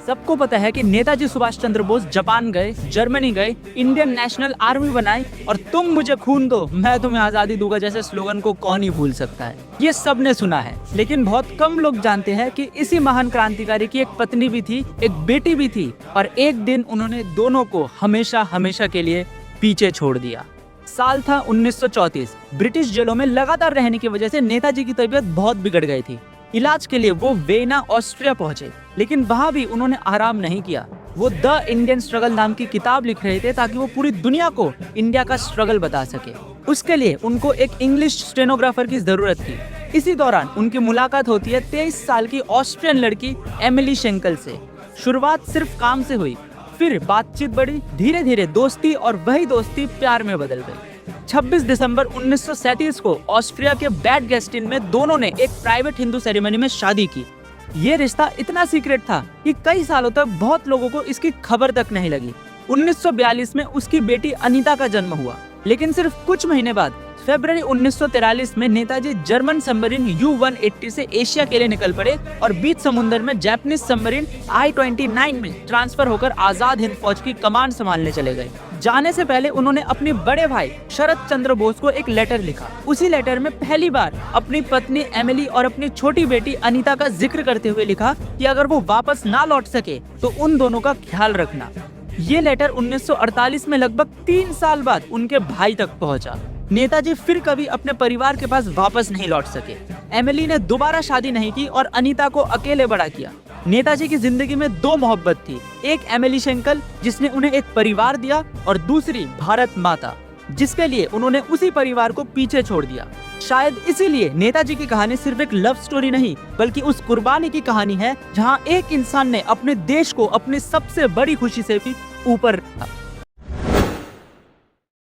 सबको पता है कि नेताजी सुभाष चंद्र बोस जापान गए, जर्मनी गए, इंडियन नेशनल आर्मी बनाई और तुम मुझे खून दो मैं तुम्हें आजादी दूंगा जैसे स्लोगन को कौन ही भूल सकता है। ये सबने सुना है, लेकिन बहुत कम लोग जानते हैं कि इसी महान क्रांतिकारी की एक पत्नी भी थी, एक बेटी भी थी और एक दिन उन्होंने दोनों को हमेशा हमेशा के लिए पीछे छोड़ दिया। साल था 1934। ब्रिटिश जेलों में लगातार रहने की वजह से नेताजी की तबीयत बहुत बिगड़ गई थी। इलाज के लिए वो वियना ऑस्ट्रिया पहुंचे, लेकिन वहां भी उन्होंने आराम नहीं किया। वो द इंडियन स्ट्रगल नाम की किताब लिख रहे थे ताकि वो पूरी दुनिया को इंडिया का स्ट्रगल बता सके। उसके लिए उनको एक इंग्लिश स्टेनोग्राफर की जरूरत थी। इसी दौरान उनकी मुलाकात होती है 23 साल की ऑस्ट्रियन लड़की एमिली शेंकल से। शुरुआत सिर्फ काम से हुई, फिर बातचीत बढ़ी, धीरे धीरे दोस्ती और वही दोस्ती प्यार में बदल गई। 26 दिसंबर 1937 को ऑस्ट्रिया के बैड गेस्टिन में दोनों ने एक प्राइवेट हिंदू सेरेमनी में शादी की। ये रिश्ता इतना सीक्रेट था कि कई सालों तक बहुत लोगों को इसकी खबर तक नहीं लगी। 1942 में उसकी बेटी अनीता का जन्म हुआ, लेकिन सिर्फ कुछ महीने बाद फरवरी 1943 में नेताजी जर्मन सबमरीन U-180 से एशिया के लिए निकल पड़े और बीच समुद्र में जापानीज सबमरीन I-29 में ट्रांसफर होकर आजाद हिंद फौज की कमान संभालने चले गए। जाने से पहले उन्होंने अपने बड़े भाई शरद चंद्र बोस को एक लेटर लिखा। उसी लेटर में पहली बार अपनी पत्नी एमिली और अपनी छोटी बेटी अनीता का जिक्र करते हुए लिखा कि अगर वो वापस ना लौट सके तो उन दोनों का ख्याल रखना। ये लेटर 1948 में लगभग 3 साल बाद उनके भाई तक पहुंचा। नेताजी फिर कभी अपने परिवार के पास वापस नहीं लौट सके। एमिली ने दोबारा शादी नहीं की और अनीता को अकेले बड़ा किया। नेताजी की जिंदगी में 2 मोहब्बत थी, एक एमिली शेंकल जिसने उन्हें एक परिवार दिया और दूसरी भारत माता, जिसके लिए उन्होंने उसी परिवार को पीछे छोड़ दिया। शायद इसीलिए नेताजी की कहानी सिर्फ एक लव स्टोरी नहीं बल्कि उस कुर्बानी की कहानी है जहां एक इंसान ने अपने देश को अपनी सबसे बड़ी खुशी से भी ऊपर रखा।